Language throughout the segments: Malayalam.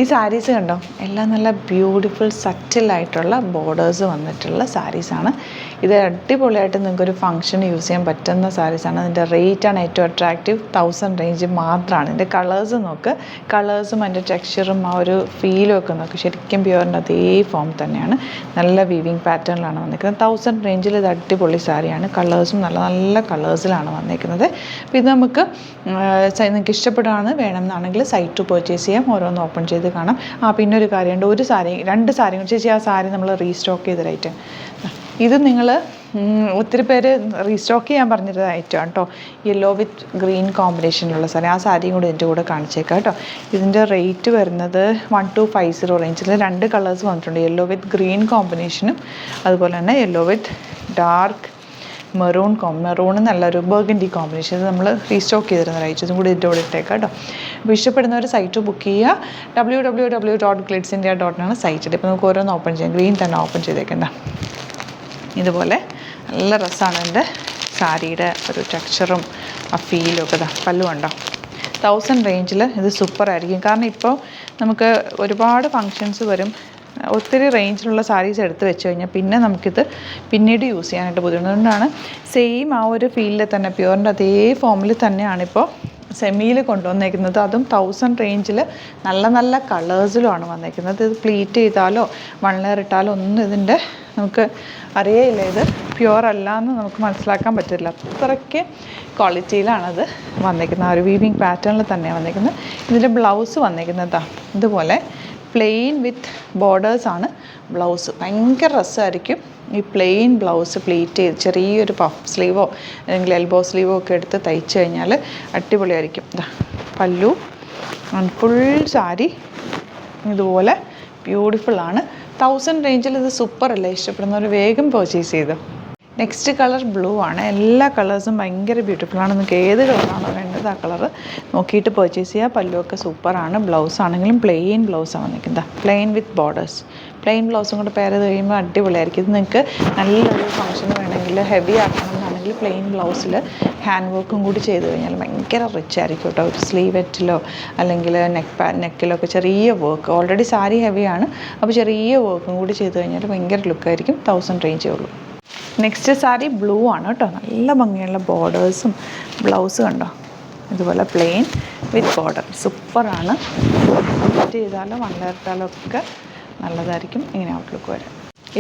ഈ സാരീസ് കണ്ടോ, എല്ലാം നല്ല ബ്യൂട്ടിഫുൾ സറ്റിലായിട്ടുള്ള ബോർഡേഴ്സ് വന്നിട്ടുള്ള സാരീസാണ്. ഇത് അടിപൊളിയായിട്ട് നിങ്ങൾക്കൊരു ഫംഗ്ഷന് യൂസ് ചെയ്യാൻ പറ്റുന്ന സാരീസാണ്. അതിൻ്റെ റേറ്റാണ് ഏറ്റവും അട്രാക്റ്റീവ്. 1000 റേഞ്ച് മാത്രമാണ്. ഇതിൻ്റെ കളേഴ്സ് നോക്ക്, കളേഴ്സും അതിൻ്റെ ടെക്സ്ചറും ആ ഒരു ഫീലും ഒക്കെ നോക്ക്, ശരിക്കും പ്യുവറിൻ്റെ അതേ ഫോം തന്നെയാണ്. നല്ല വീവിങ് പാറ്റേണിലാണ് വന്നിരിക്കുന്നത്. 1000 റേഞ്ചിൽ ഇത് അടിപൊളി സാരിയാണ്. കളേഴ്സും നല്ല നല്ല കളേഴ്സിലാണ് വന്നിരിക്കുന്നത്. അപ്പോൾ ഇത് നമുക്ക് നിങ്ങൾക്ക് ഇഷ്ടപ്പെടുകയാണ് വേണമെന്നാണെങ്കിൽ സൈറ്റ് ടു പർച്ചേസ് ചെയ്യാം. ഓരോന്ന് ഓപ്പൺ ചെയ്ത് കാണാം. പിന്നെ ഒരു കാര്യമുണ്ട്, ഒരു സാരി 2 സാരി ചേച്ചി ആ സാരി നമ്മൾ റീസ്റ്റോക്ക് ചെയ്ത ഐറ്റം. ഇത് നിങ്ങൾ ഒത്തിരി പേര് റീസ്റ്റോക്ക് ചെയ്യാൻ പറഞ്ഞൊരു ഐറ്റമാണ് കേട്ടോ. യെല്ലോ വിത്ത് ഗ്രീൻ കോമ്പിനേഷനിലുള്ള സാരി. ആ സാരിയും കൂടി ഇതിൻ്റെ കൂടെ കാണിച്ചേക്കാം കേട്ടോ. ഇതിൻ്റെ റേറ്റ് വരുന്നത് 1250 റേഞ്ചിൽ 2 കളേഴ്സ് വന്നിട്ടുണ്ട്. യെല്ലോ വിത്ത് ഗ്രീൻ കോമ്പിനേഷനും അതുപോലെ തന്നെ യെല്ലോ വിത്ത് ഡാർക്ക് മെറൂൺ നല്ലൊരു ബർഗൻഡി കോമ്പിനേഷൻ. ഇത് നമ്മൾ റീസ്റ്റോക്ക് ചെയ്തിരുന്ന റൈറ്റസും കൂടി ഇതിൻ്റെ കൂടെ ഇട്ടേക്കാം കേട്ടോ. അപ്പോൾ ഇഷ്ടപ്പെടുന്നവർ സൈറ്റ് ബുക്ക് ചെയ്യുക. www.glitzindia.in സൈറ്റിൽ. ഇപ്പോൾ നമുക്ക് ഓരോന്ന് ഓപ്പൺ ചെയ്യാം. ഗ്രീൻ തന്നെ ഓപ്പൺ ചെയ്തേക്കണ്ട. ഇതുപോലെ നല്ല രസമാണ് എൻ്റെ സാരിയുടെ ഒരു ടെക്സ്ചറും ആ ഫീലും ഒക്കെ. പല്ലു ഉണ്ടോ, 1000 റേഞ്ചിൽ ഇത് സൂപ്പറായിരിക്കും. കാരണം ഇപ്പോൾ നമുക്ക് ഒരുപാട് ഫങ്ഷൻസ് വരും. ഒത്തിരി റേഞ്ചിലുള്ള സാരീസ് എടുത്ത് വെച്ച് കഴിഞ്ഞാൽ പിന്നെ നമുക്കിത് പിന്നീട് യൂസ് ചെയ്യാനായിട്ട് ബുദ്ധിമുട്ടുകൊണ്ടാണ്. സെയിം ആ ഒരു ഫീലിൽ തന്നെ പ്യുവറിൻ്റെ അതേ ഫോമിൽ തന്നെയാണിപ്പോൾ സെമിയിൽ കൊണ്ടുവന്നേക്കുന്നത്. അതും 1000 റേഞ്ചിൽ നല്ല നല്ല കളേഴ്സിലുമാണ് വന്നേക്കുന്നത്. ഇത് പ്ലീറ്റ് ചെയ്താലോ 1 ലെയർ ഇട്ടാലോ ഒന്നും ഇതിൻ്റെ നമുക്ക് അറിയില്ല ഇത് പ്യുവർ അല്ല എന്ന് നമുക്ക് മനസ്സിലാക്കാൻ പറ്റില്ല. അത്രയ്ക്ക് ക്വാളിറ്റിയിലാണത് വന്നേക്കുന്നത്. ആ ഒരു വീവിങ് പാറ്റേണിൽ തന്നെയാണ് വന്നേക്കുന്നത്. ഇതിൻ്റെ ബ്ലൗസ് വന്നേക്കുന്നത് ഇതുപോലെ പ്ലെയിൻ വിത്ത് ബോർഡേഴ്സാണ് ബ്ലൗസ്. ഭയങ്കര രസമായിരിക്കും ഈ പ്ലെയിൻ ബ്ലൗസ് പ്ലീറ്റ് ചെയ്ത് ചെറിയൊരു പഫ് സ്ലീവോ അല്ലെങ്കിൽ എൽബോ സ്ലീവോ ഒക്കെ എടുത്ത് തയ്ച്ച് കഴിഞ്ഞാൽ അടിപൊളിയായിരിക്കും. പല്ലു ഫുൾ സാരി ഇതുപോലെ ബ്യൂട്ടിഫുള്ളാണ്. 1000 റേഞ്ചിൽ ഇത് സൂപ്പറല്ലേ. ഇഷ്ടപ്പെടുന്നവർ വേഗം പർച്ചേസ് ചെയ്തു. നെക്സ്റ്റ് കളർ ബ്ലൂ ആണ്. എല്ലാ കളേഴ്സും ഭയങ്കര ബ്യൂട്ടിഫുള്ളാണ്. നിങ്ങൾക്ക് ഏത് കളറാണോ വേണ്ടത് ആ കളറ് നോക്കിയിട്ട് പർച്ചേസ് ചെയ്യുക. പല്ലുമൊക്കെ സൂപ്പറാണ്. ബ്ലൗസ് ആണെങ്കിലും പ്ലെയിൻ ബ്ലൗസാണ് വന്നിരിക്കുന്നത്. Plane with borders. പ്ലെയിൻ ബ്ലൗസും കൂടെ പേര് കഴിയുമ്പോൾ അടിപൊളിയായിരിക്കും. ഇത് നിങ്ങൾക്ക് നല്ലൊരു ഫംഗ്ഷന് വേണമെങ്കിൽ ഹെവി ആക്കണം എന്നാണെങ്കിൽ പ്ലെയിൻ ബ്ലൗസിൽ ഹാൻഡ് വർക്കും കൂടി ചെയ്ത് കഴിഞ്ഞാൽ ഭയങ്കര റിച്ച് ആയിരിക്കും കേട്ടോ. ഒരു സ്ലീവെറ്റിലോ അല്ലെങ്കിൽ നെക്കിലോ ഒക്കെ ചെറിയ വർക്ക്. ഓൾറെഡി സാരി ഹെവിയാണ്, അപ്പോൾ ചെറിയ വർക്കും കൂടി ചെയ്ത് കഴിഞ്ഞാൽ ഭയങ്കര ലുക്കായിരിക്കും. 1000 റേഞ്ചേ ഉള്ളൂ. നെക്സ്റ്റ് സാരി ബ്ലൂ ആണ് കേട്ടോ. നല്ല ഭംഗിയുള്ള ബോർഡേഴ്സും ബ്ലൗസ് കണ്ടോ, ഇതുപോലെ പ്ലെയിൻ വിത്ത് ബോർഡർ. സൂപ്പറാണ്. കട്ട് ചെയ്താലോ 1 ലെയർ ഇട്ടാലോ ഒക്കെ നല്ലതായിരിക്കും. ഇങ്ങനെ ഔട്ട്ലുക്ക് വരും.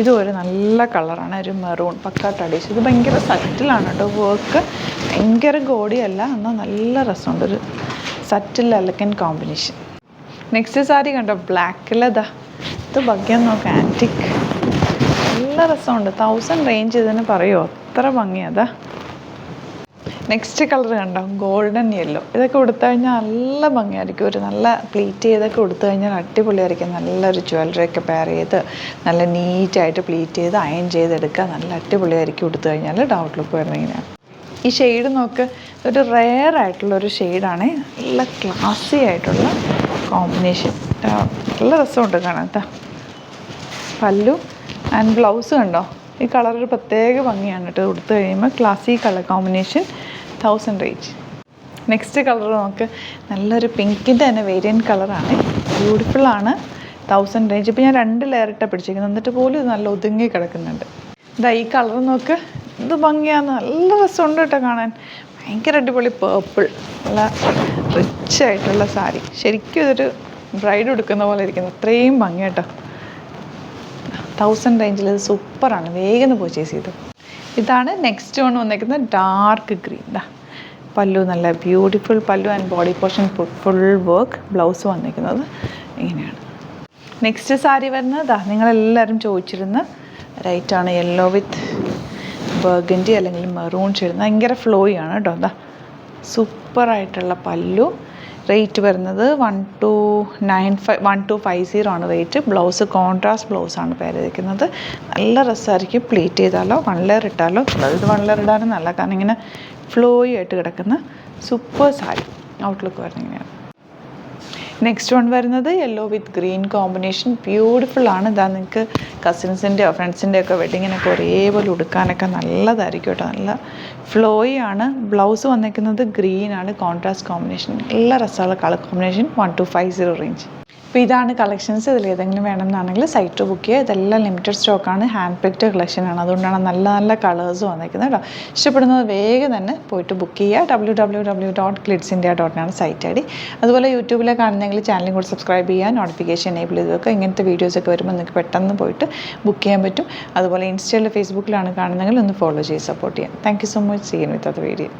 ഇതും ഒരു നല്ല കളറാണ്, ഒരു മെറൂൺ പക്ക ട്രഡീഷൻ. ഇത് ഭയങ്കര സറ്റിലാണ് കേട്ടോ. വർക്ക് ഭയങ്കര ഗോഡിയല്ല, എന്നാൽ നല്ല രസമുണ്ട്. ഒരു സറ്റിൽ എലഗൻ കോമ്പിനേഷൻ. നെക്സ്റ്റ് സാരി കണ്ടോ, ബ്ലാക്കിലതാ. ഇത് ഭംഗിയാൻ നോക്കാം, ആൻറ്റിക്. നല്ല രസമുണ്ട്. 1000 റേഞ്ച് ഇതിന് പറയുമോ, അത്ര ഭംഗിയതാ. നെക്സ്റ്റ് കളർ കണ്ടോ, ഗോൾഡൻ യെല്ലോ. ഇതൊക്കെ കൊടുത്തു കഴിഞ്ഞാൽ നല്ല ഭംഗിയായിരിക്കും. ഒരു നല്ല പ്ലീറ്റ് ചെയ്തൊക്കെ കൊടുത്തു കഴിഞ്ഞാൽ അടിപൊളിയായിരിക്കും. നല്ലൊരു ജ്വല്ലറിയൊക്കെ പെയർ ചെയ്ത് നല്ല നീറ്റായിട്ട് പ്ലീറ്റ് ചെയ്ത് അയൺ ചെയ്തെടുക്കുക. നല്ല അടിപൊളിയായിരിക്കും കൊടുത്തു കഴിഞ്ഞാൽ. ഔട്ട് ലുക്ക് വരുന്നത് ഇങ്ങനെയാണ്. ഈ ഷെയ്ഡ് നോക്ക്, ഒരു റെയർ ആയിട്ടുള്ളൊരു ഷെയ്ഡാണ്. നല്ല ക്ലാസി ആയിട്ടുള്ള കോമ്പിനേഷൻ. നല്ല രസമുണ്ട് കാണാൻ. പല്ലു ആൻഡ് ബ്ലൗസ് കണ്ടോ, ഈ കളർ ഒരു പ്രത്യേക ഭംഗിയാണ് കേട്ടോ. കൊടുത്തു കഴിയുമ്പോൾ classy colour combination. 1000 range. Next colour നോക്ക്, നല്ലൊരു പിങ്കിൻ്റെ തന്നെ വേരിയൻറ്റ് കളറാണ്. ബ്യൂട്ടിഫുള്ളാണ്. 1000 റേഞ്ച്. ഇപ്പോൾ ഞാൻ 2 ലെയർ ഇട്ടാണ് പിടിച്ചിരിക്കുന്നത്, എന്നിട്ട് പോലും ഇത് നല്ല ഒതുങ്ങി കിടക്കുന്നുണ്ട്. ഇതാ ഈ കളർ നോക്ക്, ഇത് ഭംഗിയാണ്. നല്ല രസമുണ്ട് കേട്ടോ കാണാൻ. ഭയങ്കര അടിപൊളി പേർപ്പിൾ. നല്ല റിച്ച് ആയിട്ടുള്ള സാരി. ശരിക്കും ഇതൊരു ബ്രൈഡ് ഉടുക്കുന്ന പോലെ ഇരിക്കുന്നു. അത്രയും ഭംഗി കേട്ടോ. 1000 റേഞ്ചിൽ ഇത് സൂപ്പറാണ്. വേഗം പർച്ചേസ് ചെയ്തു. ഇതാണ് നെക്സ്റ്റ് വൺ വന്നേക്കുന്നത്, ഡാർക്ക് ഗ്രീൻ. പല്ലു നല്ല ബ്യൂട്ടിഫുൾ പല്ലു and body portion full work. Blouse വന്നിരിക്കുന്നത് ഇങ്ങനെയാണ്. നെക്സ്റ്റ് സാരി വരുന്നത് നിങ്ങളെല്ലാവരും ചോദിച്ചിരുന്ന റൈറ്റാണ്. യെല്ലോ വിത്ത് ബർഗൻഡി അല്ലെങ്കിൽ മെറൂൺ ഷെയ്ഡ്. ഭയങ്കര ഫ്ലോയി ആണ് കേട്ടോ. സൂപ്പറായിട്ടുള്ള പല്ലു. റേറ്റ് വരുന്നത് 1250 ആണ് റേറ്റ്. ബ്ലൗസ് കോൺട്രാസ്റ്റ് ബ്ലൗസാണ് പേര് വയ്ക്കുന്നത്. നല്ല രസമായിരിക്കും. പ്ലീറ്റ് ചെയ്താലോ 1 ലെയർ ഇട്ടാലോ. ഇത് 1 ലെയർ ഇടാനും നല്ല, കാരണം ഇങ്ങനെ ഫ്ലോയി ആയിട്ട് കിടക്കുന്ന സൂപ്പർ സാരി. ഔട്ട്ലുക്ക് വരുന്നത് ഇങ്ങനെയാണ്. നെക്സ്റ്റ് വൺ വരുന്നത് യെല്ലോ വിത്ത് ഗ്രീൻ കോമ്പിനേഷൻ. ബ്യൂട്ടിഫുള്ളാണ്. ഇതാ നിങ്ങൾക്ക് കസിൻസിൻ്റെയോ ഫ്രണ്ട്സിൻ്റെയോ ഒക്കെ വെഡിങ്ങിനൊക്കെ ഒരേപോലെ ഉടുക്കാനൊക്കെ നല്ലതായിരിക്കും കേട്ടോ. നല്ല ഫ്ലോയി ആണ്. ബ്ലൗസ് വന്നിരിക്കുന്നത് ഗ്രീനാണ്, കോൺട്രാസ്റ്റ് കോമ്പിനേഷൻ. നല്ല രസമുള്ള കളർ കോമ്പിനേഷൻ. 1250 റേഞ്ച്. അപ്പോൾ ഇതാണ് കളക്ഷൻസ്. ഇതിൽ ഏതെങ്കിലും വേണമെന്നാണെങ്കിൽ സൈറ്റ് ബുക്ക് ചെയ്യുക. ഇതെല്ലാം ലിമിറ്റഡ് സ്റ്റോക്കാണ്, ഹാൻഡ് പിക്ഡ് കളക്ഷനാണ്. അതുകൊണ്ടാണ് നല്ല നല്ല കളേഴ്സ് വന്നിരിക്കുന്നത് കേട്ടോ. ഇഷ്ടപ്പെടുന്നത് വേഗം തന്നെ പോയിട്ട് ബുക്ക് ചെയ്യുക. www.glitzindia.in ആണ് സൈറ്റ് ID. അതുപോലെ യൂട്യൂബിലെ കാണുന്നെങ്കിൽ ചാനലും കൂടി സബ്സ്ക്രൈബ് ചെയ്യുക, നോട്ടിഫിക്കേഷൻ എനേബിൾ ചെയ്ത് വെക്കുക. ഇങ്ങനത്തെ വീഡിയോസൊക്കെ വരുമ്പോൾ നിങ്ങൾക്ക് പെട്ടെന്ന് പോയിട്ട് ബുക്ക് ചെയ്യാൻ പറ്റും. അതുപോലെ ഇൻസ്റ്റയിലും ഫേസ്ബുക്കിലാണ് കാണുന്നതെങ്കിൽ ഒന്ന് ഫോളോ ചെയ്ത് സപ്പോർട്ട് ചെയ്യാം. Thank you so much. See you with other video.